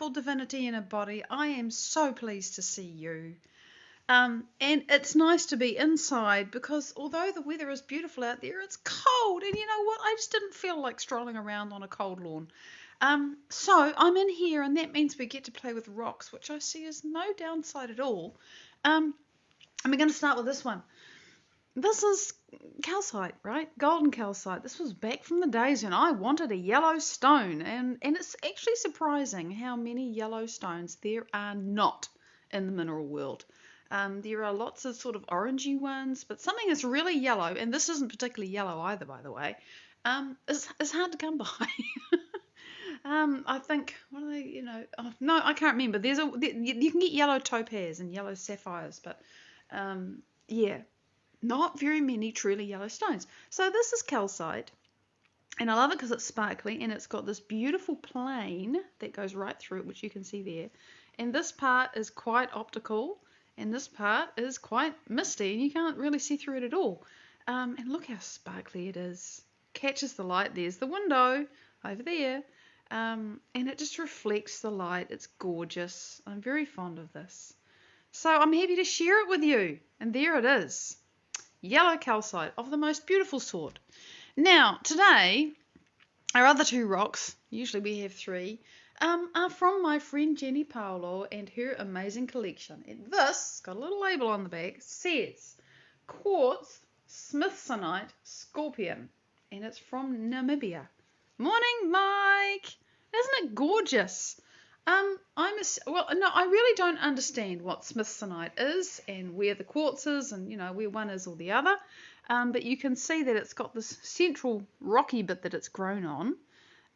beautiful divinity in a body, I am so pleased to see you. And it's nice to be inside because although the weather is beautiful out there, it's cold. And you know what? I just didn't feel like strolling around on a cold lawn. So I'm in here, and that means we get to play with rocks, which I see is no downside at all. And we're going to start with this one. This is calcite, right? Golden calcite. This was back from the days when I wanted a yellow stone. And it's actually surprising how many yellow stones there are not in the mineral world. There are lots of sort of orangey ones, but something that's really yellow, and this isn't particularly yellow either, by the way, is hard to come by. I think, what are they, oh, no, I can't remember. You can get yellow topaz and yellow sapphires, but yeah, not very many truly yellow stones. So this is calcite, and I love it because it's sparkly, and it's got this beautiful plane that goes right through it, which you can see there. And this part is quite optical, and this part is quite misty, and you can't really see through it at all. And look how sparkly it is. Catches the light. There's the window over there. And it just reflects the light. It's gorgeous. I'm very fond of this. So I'm happy to share it with you. And there it is. Yellow calcite of the most beautiful sort. Now, today, our other two rocks, usually we have three, are from my friend Jenny Paolo and her amazing collection. And this, got a little label on the back, says Quartz Smithsonite Scorpion. And it's from Namibia. Morning, Mike. Isn't it gorgeous? I really don't understand what Smithsonite is and where the quartz is and, where one is or the other. But you can see that it's got this central rocky bit that it's grown on.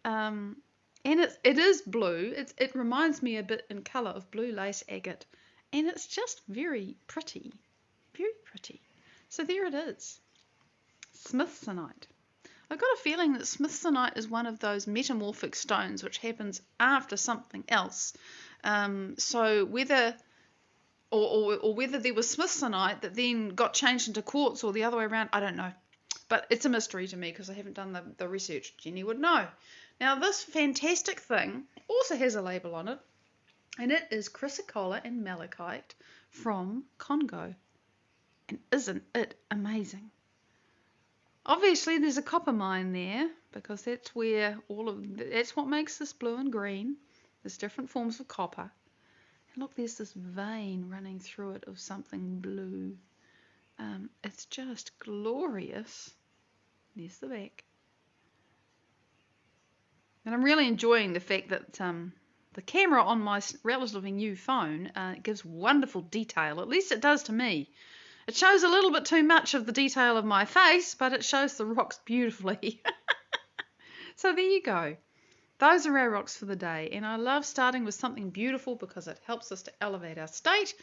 And it is blue. It reminds me a bit in colour of blue lace agate. And it's just very pretty. Very pretty. So there it is. Smithsonite. I've got a feeling that Smithsonite is one of those metamorphic stones which happens after something else. So whether there was Smithsonite that then got changed into quartz or the other way around, I don't know. But it's a mystery to me because I haven't done the research. Jenny would know. Now this fantastic thing also has a label on it, and it is chrysocolla and malachite from Congo. And isn't it amazing? Obviously, there's a copper mine there because that's where that's what makes this blue and green. There's different forms of copper. And look, there's this vein running through it of something blue. It's just glorious. There's the back. And I'm really enjoying the fact that the camera on my relatively new phone gives wonderful detail. At least it does to me. It shows a little bit too much of the detail of my face, but it shows the rocks beautifully. So there you go. Those are our rocks for the day. And I love starting with something beautiful because it helps us to elevate our state.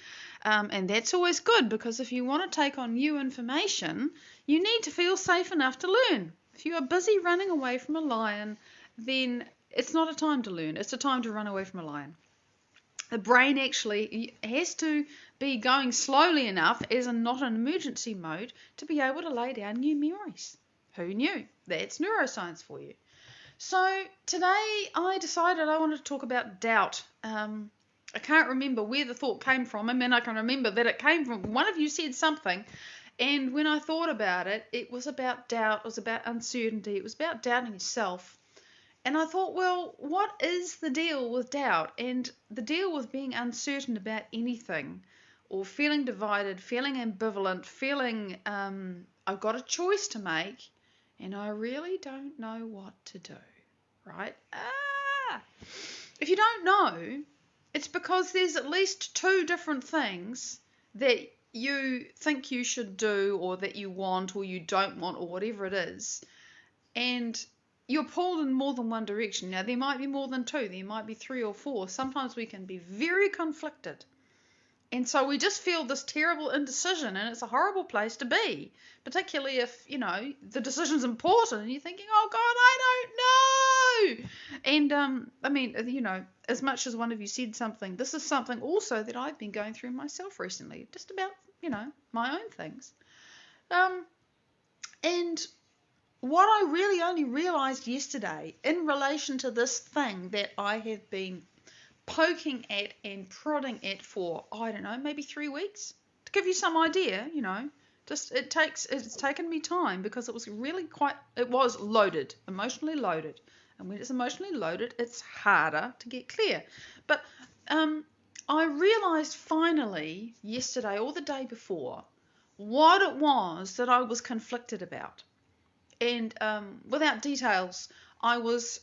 And that's always good because if you want to take on new information, you need to feel safe enough to learn. If you are busy running away from a lion, then it's not a time to learn. It's a time to run away from a lion. The brain actually has to be going slowly enough as in not an emergency mode to be able to lay down new memories. Who knew? That's neuroscience for you. So today I decided I wanted to talk about doubt. I can't remember where the thought came from. I mean, I can remember that it came from one of you said something, and when I thought about it, it was about doubt. It was about uncertainty. It was about doubting yourself. And I thought, well, what is the deal with doubt? And the deal with being uncertain about anything, or feeling divided, feeling ambivalent, feeling I've got a choice to make, and I really don't know what to do, right? If you don't know, it's because there's at least two different things that you think you should do, or that you want, or you don't want, or whatever it is. And you're pulled in more than one direction. Now, there might be more than two. There might be three or four. Sometimes we can be very conflicted. And so we just feel this terrible indecision, and it's a horrible place to be, particularly if, the decision's important and you're thinking, oh, God, I don't know. And, as much as one of you said something, this is something also that I've been going through myself recently, just about, my own things. And what I really only realised yesterday in relation to this thing that I have been poking at and prodding at for, I don't know, maybe 3 weeks. To give you some idea, just it's taken me time because it was loaded, emotionally loaded. And when it's emotionally loaded, it's harder to get clear. But I realized finally yesterday or the day before what it was that I was conflicted about. And without details, I was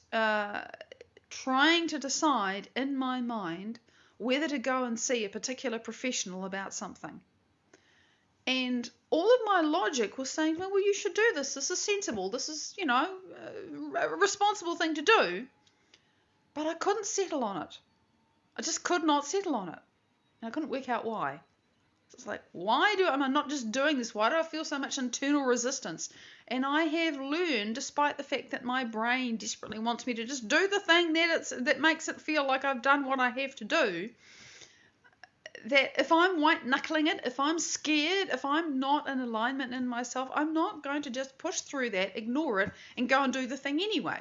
trying to decide in my mind whether to go and see a particular professional about something. And all of my logic was saying, well, you should do this. This is sensible. This is, a responsible thing to do. But I couldn't settle on it. I just could not settle on it. And I couldn't work out why. So it's like, am I not just doing this? Why do I feel so much internal resistance? And I have learned, despite the fact that my brain desperately wants me to just do the thing that makes it feel like I've done what I have to do, that if I'm white-knuckling it, if I'm scared, if I'm not in alignment in myself, I'm not going to just push through that, ignore it, and go and do the thing anyway.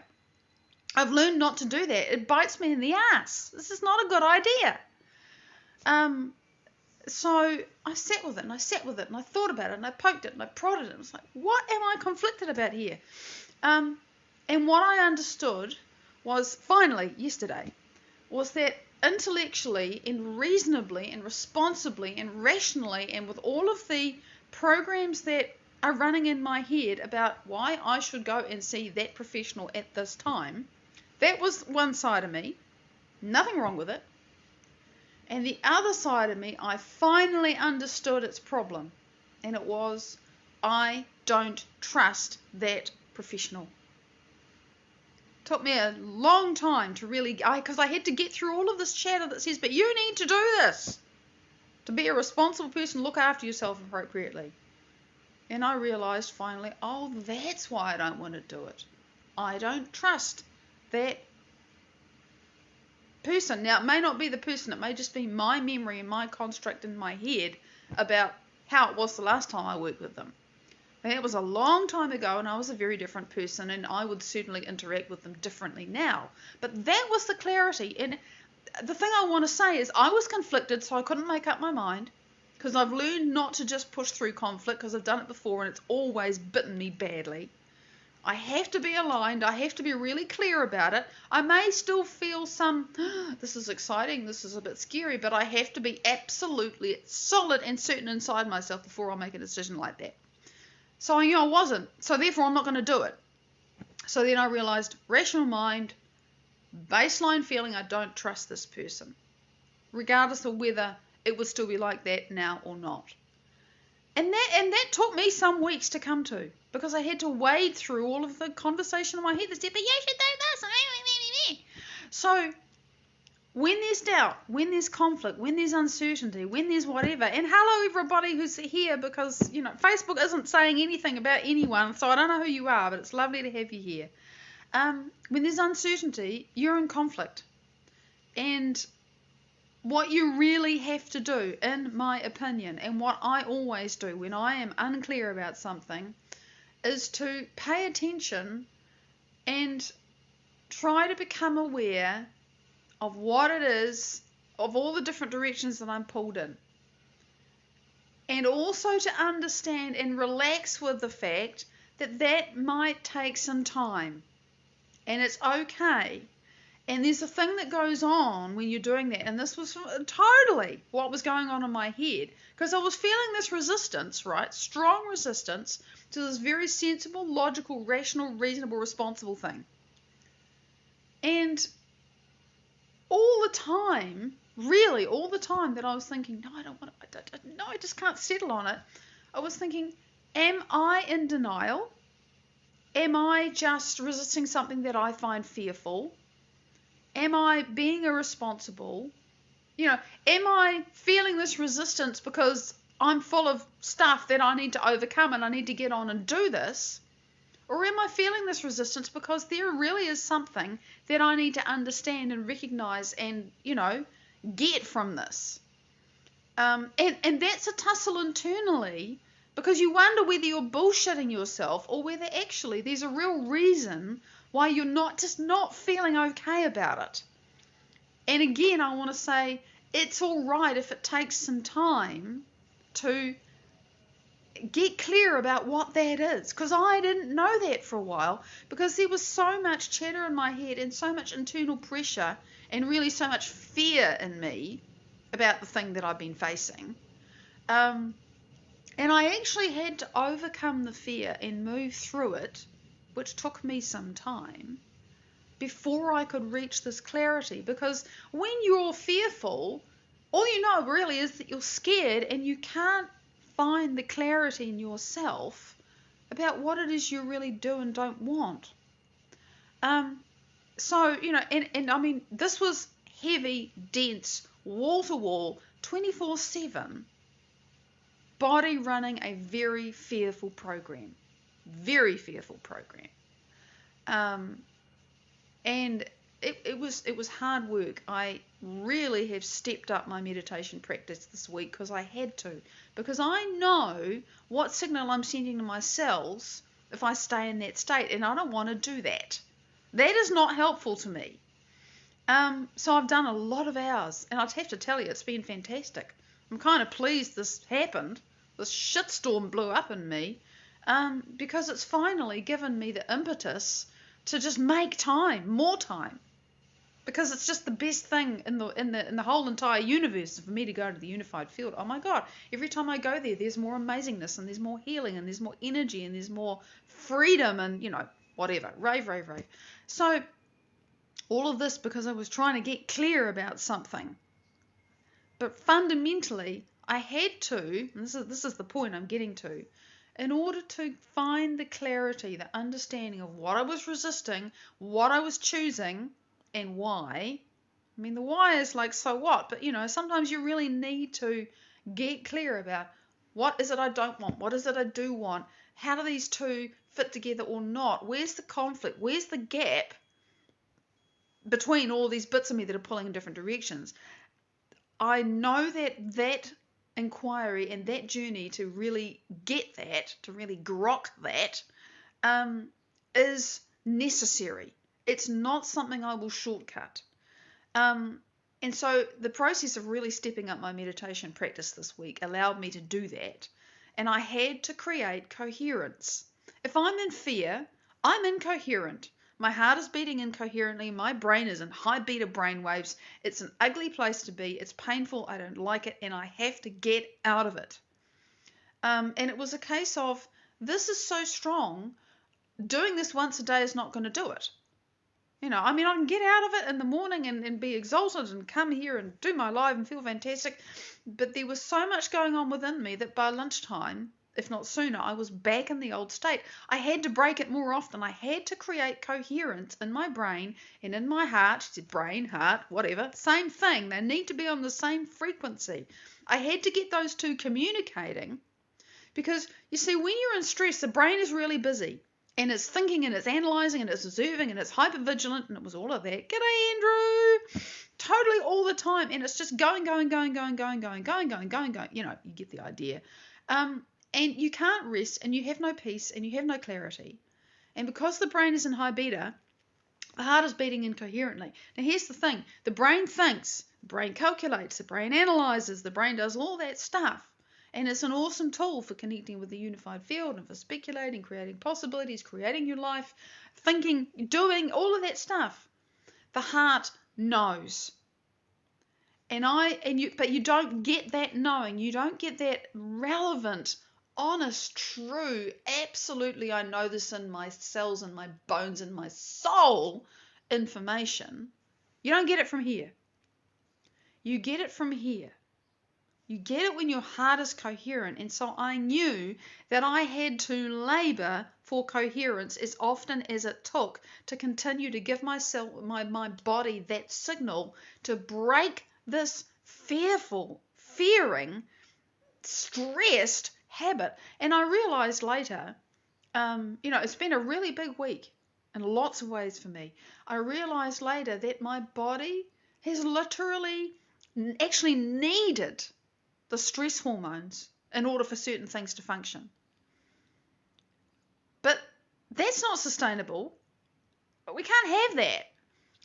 I've learned not to do that. It bites me in the ass. This is not a good idea. So I sat with it, and I thought about it, and I poked it, and I prodded it. I was like, what am I conflicted about here? And what I understood was, finally, yesterday, was that intellectually and reasonably and responsibly and rationally and with all of the programs that are running in my head about why I should go and see that professional at this time, that was one side of me. Nothing wrong with it. And the other side of me, I finally understood its problem. And it was, I don't trust that professional. Took me a long time to really, because I had to get through all of this chatter that says, but you need to do this to be a responsible person, look after yourself appropriately. And I realized finally, that's why I don't want to do it. I don't trust that person. Now, it may not be the person, it may just be my memory and my construct in my head about how it was the last time I worked with them. It was a long time ago, and I was a very different person, and I would certainly interact with them differently now. But that was the clarity. And the thing I want to say is I was conflicted, so I couldn't make up my mind, because I've learned not to just push through conflict, because I've done it before, and it's always bitten me badly. I have to be aligned. I have to be really clear about it. I may still feel this is exciting, this is a bit scary, but I have to be absolutely solid and certain inside myself before I make a decision like that. So I knew I wasn't, so therefore I'm not going to do it. So then I realized, rational mind, baseline feeling, I don't trust this person, regardless of whether it would still be like that now or not. And that took me some weeks to come to, because I had to wade through all of the conversation in my head that said, but you should do this. So when there's doubt, when there's conflict, when there's uncertainty, when there's whatever, and hello everybody who's here, because Facebook isn't saying anything about anyone, so I don't know who you are, but it's lovely to have you here. When there's uncertainty, you're in conflict. And what you really have to do, in my opinion, and what I always do when I am unclear about something, is to pay attention and try to become aware of what it is, of all the different directions that I'm pulled in. And also to understand and relax with the fact that might take some time. And it's okay. And there's a thing that goes on when you're doing that. And this was totally what was going on in my head. Because I was feeling this resistance, right? Strong resistance to this very sensible, logical, rational, reasonable, responsible thing. And all the time, really all the time that I was thinking, no, I don't want to, no, I just can't settle on it. I was thinking, am I in denial? Am I just resisting something that I find fearful? Am I being irresponsible? Am I feeling this resistance because I'm full of stuff that I need to overcome and I need to get on and do this? Or am I feeling this resistance because there really is something that I need to understand and recognize and, get from this? And that's a tussle internally, because you wonder whether you're bullshitting yourself or whether actually there's a real reason why you're not feeling okay about it. And again, I want to say it's all right if it takes some time to get clear about what that is, because I didn't know that for a while, because there was so much chatter in my head and so much internal pressure and really so much fear in me about the thing that I've been facing. And I actually had to overcome the fear and move through it, which took me some time, before I could reach this clarity. Because when you're fearful, all you know really is that you're scared and you can't find the clarity in yourself about what it is you really do and don't want. So, and I mean, this was heavy, dense, wall to wall, 24/7, body running a very fearful program. Very fearful program. And it was hard work. I really have stepped up my meditation practice this week because I had to. Because I know what signal I'm sending to my cells if I stay in that state, and I don't want to do that. That is not helpful to me. So I've done a lot of hours, and I'd have to tell you, it's been fantastic. I'm kind of pleased this happened. This shitstorm blew up in me, because it's finally given me the impetus to just make time, more time, because it's just the best thing in the whole entire universe for me to go to the unified field. Oh my God! Every time I go there, there's more amazingness, and there's more healing, and there's more energy, and there's more freedom, and whatever, rave. So all of this because I was trying to get clear about something, but fundamentally I had to. And this is the point I'm getting to. In order to find the clarity, the understanding of what I was resisting, what I was choosing, and why. I mean, the why is like, so what? But, sometimes you really need to get clear about what is it I don't want? What is it I do want? How do these two fit together or not? Where's the conflict? Where's the gap between all these bits of me that are pulling in different directions? I know that inquiry and that journey to really get that, to really grok that, is necessary. It's not something I will shortcut. And so the process of really stepping up my meditation practice this week allowed me to do that. And I had to create coherence. If I'm in fear, I'm incoherent. My heart is beating incoherently. My brain is in high beta brain waves. It's an ugly place to be. It's painful. I don't like it. And I have to get out of it. And it was a case of, this is so strong. Doing this once a day is not going to do it. I can get out of it in the morning and be exalted and come here and do my live and feel fantastic. But there was so much going on within me that by lunchtime, if not sooner, I was back in the old state. I had to break it more often. I had to create coherence in my brain and in my heart. She said brain, heart, whatever, same thing. They need to be on the same frequency. I had to get those two communicating, because you see, when you're in stress, the brain is really busy. And it's thinking and it's analysing and it's observing and it's hypervigilant, and it was all of that. G'day, Andrew. Totally all the time. And it's just going. You get the idea. And you can't rest, and you have no peace, and you have no clarity. And because the brain is in high beta, the heart is beating incoherently. Now here's the thing. The brain thinks, the brain calculates, the brain analyses, the brain does all that stuff. And it's an awesome tool for connecting with the unified field and for speculating, creating possibilities, creating your life, thinking, doing all of that stuff. The heart knows. But you don't get that knowing. You don't get that relevant, honest, true, absolutely, I know this in my cells and my bones and my soul information. You don't get it from here. You get it from here. You get it when your heart is coherent. And so I knew that I had to labour for coherence as often as it took to continue to give myself, my body, that signal to break this fearing, stressed habit. And I realised later, it's been a really big week in lots of ways for me. I realised later that my body has literally actually needed the stress hormones in order for certain things to function. But that's not sustainable. We can't have that.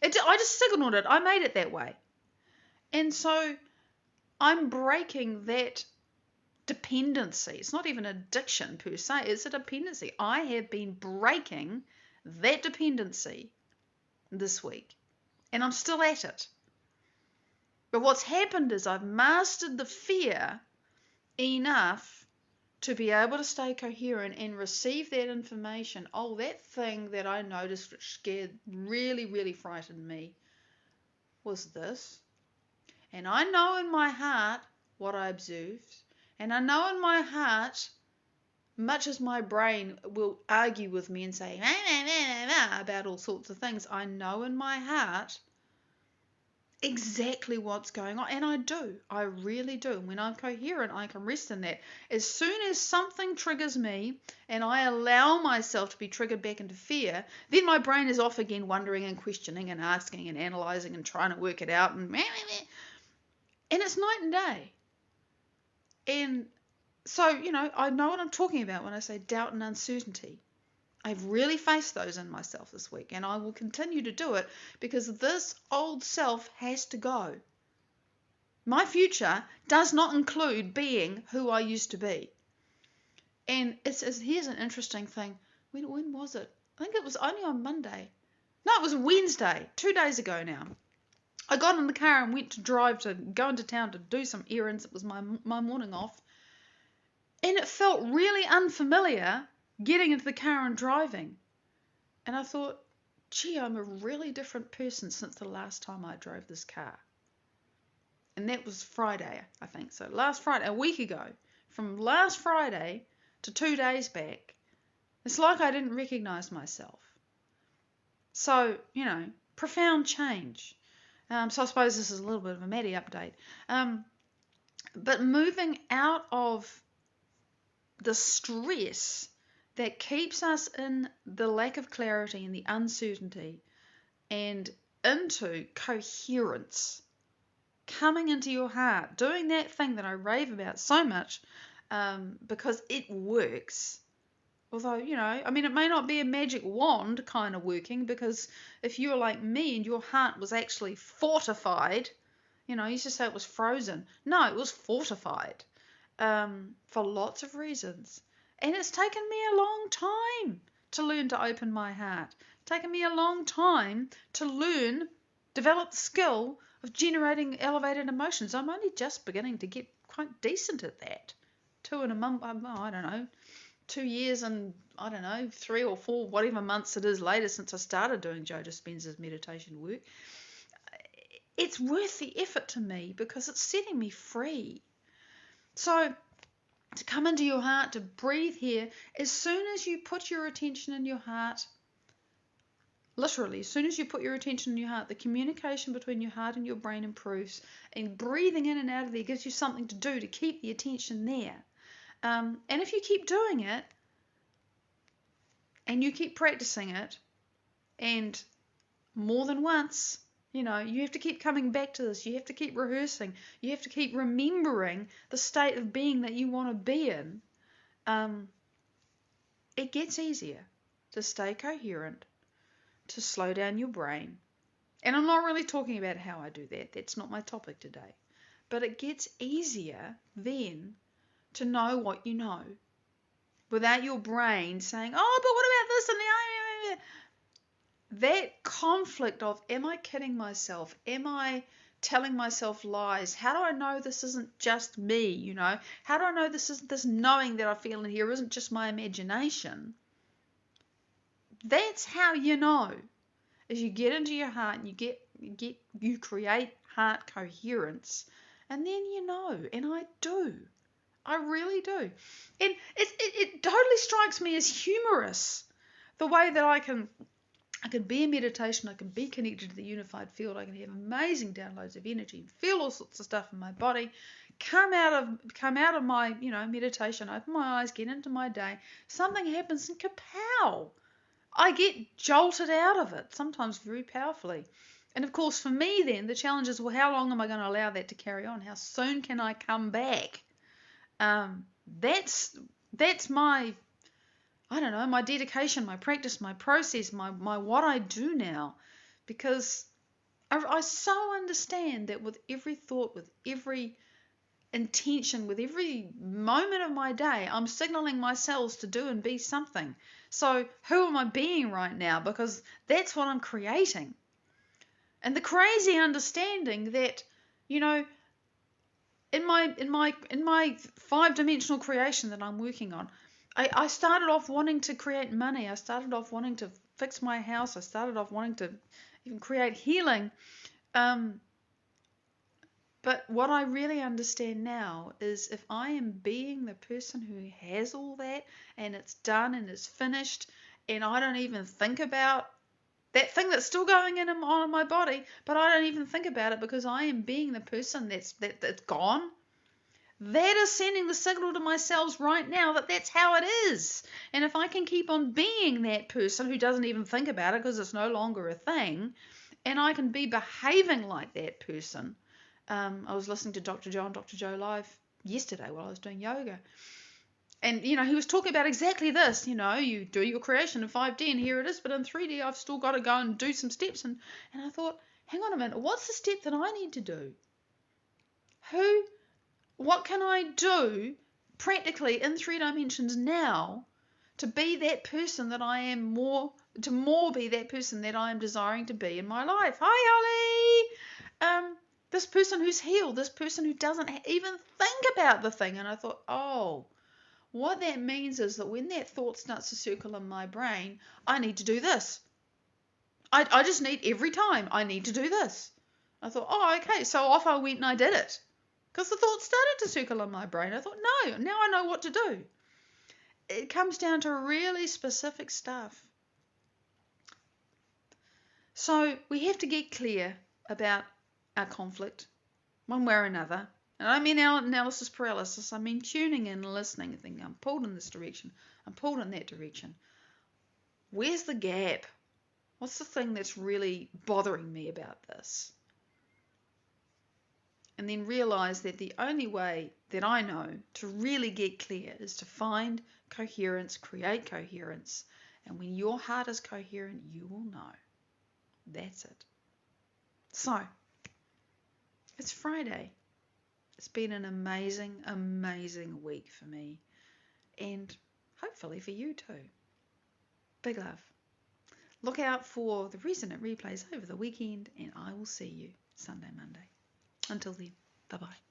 I just signaled it. I made it that way. And so I'm breaking that dependency. It's not even addiction per se, it's a dependency. I have been breaking that dependency this week, and I'm still at it. But what's happened is I've mastered the fear enough to be able to stay coherent and receive that information. Oh, that thing that I noticed which scared, really, really frightened me was this. And I know in my heart what I observed. And I know in my heart, much as my brain will argue with me and say about all sorts of things, I know in my heart exactly what's going on. And I really do. When I'm coherent, I can rest in that. As soon as something triggers me and I allow myself to be triggered back into fear, then my brain is off again, wondering and questioning and asking and analyzing and trying to work it out, and it's night and day. And so, I know what I'm talking about when I say doubt and uncertainty. I've really faced those in myself this week, and I will continue to do it because this old self has to go. My future does not include being who I used to be. And here's an interesting thing. When was it? I think it was only on Monday. No, it was Wednesday, 2 days ago now. I got in the car and went to go into town to do some errands. It was my morning off. And it felt really unfamiliar getting into the car and driving. And I thought, gee, I'm a really different person since the last time I drove this car. And that was Friday, I think. So last Friday, a week ago, from last Friday to 2 days back, it's like I didn't recognize myself. So, profound change. So I suppose this is a little bit of a Maddie update. But moving out of the stress that keeps us in the lack of clarity and the uncertainty and into coherence, coming into your heart, doing that thing that I rave about so much because it works. Although, it may not be a magic wand kind of working, because if you're like me and your heart was actually fortified, you used to say it was frozen. No, it was fortified for lots of reasons. And it's taken me a long time to learn to open my heart. It's taken me a long time to develop the skill of generating elevated emotions. I'm only just beginning to get quite decent at that. 2 years and, 3 or 4, whatever months it is later since I started doing Joe Dispenza's meditation work. It's worth the effort to me because it's setting me free. So to come into your heart, to breathe here, as soon as you put your attention in your heart, literally, as soon as you put your attention in your heart, the communication between your heart and your brain improves, and breathing in and out of there gives you something to do to keep the attention there. And if you keep doing it, and you keep practicing it, and more than once, you have to keep coming back to this. You have to keep rehearsing. You have to keep remembering the state of being that you want to be in. It gets easier to stay coherent, to slow down your brain. And I'm not really talking about how I do that. That's not my topic today. But it gets easier then to know what you know, without your brain saying, oh, but what about this and that conflict of, am I kidding myself? Am I telling myself lies? How do I know this isn't just me? How do I know this knowing that I feel in here isn't just my imagination? That's how you know. As you get into your heart and you create heart coherence, and then you know. And I do. I really do. And it totally strikes me as humorous, the way that I can be in meditation, I can be connected to the unified field, I can have amazing downloads of energy, feel all sorts of stuff in my body, come out of my meditation, open my eyes, get into my day, something happens and kapow! I get jolted out of it, sometimes very powerfully. And of course for me then, the challenge is, well, how long am I going to allow that to carry on? How soon can I come back? That's my my dedication, my practice, my process, my what I do now, because I so understand that with every thought, with every intention, with every moment of my day, I'm signaling my cells to do and be something. So who am I being right now? Because that's what I'm creating. And the crazy understanding that, you know, in my 5-dimensional creation that I'm working on, I started off wanting to create money. I started off wanting to fix my house. I started off wanting to even create healing. But what I really understand now is if I am being the person who has all that and it's done and it's finished, and I don't even think about that thing that's still going on my body, but I don't even think about it because I am being the person that's gone. That is sending the signal to my cells right now that that's how it is. And if I can keep on being that person who doesn't even think about it because it's no longer a thing, and I can be behaving like that person. I was listening to Dr. Joe live yesterday while I was doing yoga. And, he was talking about exactly this. You do your creation in 5D and here it is, but in 3D I've still got to go and do some steps. And I thought, hang on a minute, what's the step that I need to do? What can I do practically in 3 dimensions now to be that person that I am to more be that person that I am desiring to be in my life? Hi, Holly! This person who's healed, this person who doesn't even think about the thing. And I thought, oh, what that means is that when that thought starts to circle in my brain, I need to do this. I just need every time, I need to do this. I thought, oh, okay. So off I went and I did it. Because the thought started to circle in my brain. I thought, no, now I know what to do. It comes down to really specific stuff. So we have to get clear about our conflict, one way or another. And I mean analysis paralysis. I mean tuning in, listening, and thinking, I'm pulled in this direction. I'm pulled in that direction. Where's the gap? What's the thing that's really bothering me about this? And then realize that the only way that I know to really get clear is to find coherence, create coherence. And when your heart is coherent, you will know. That's it. So, it's Friday. It's been an amazing, amazing week for me. And hopefully for you too. Big love. Look out for the resonant replays over the weekend, and I will see you Sunday, Monday. Until then, bye-bye.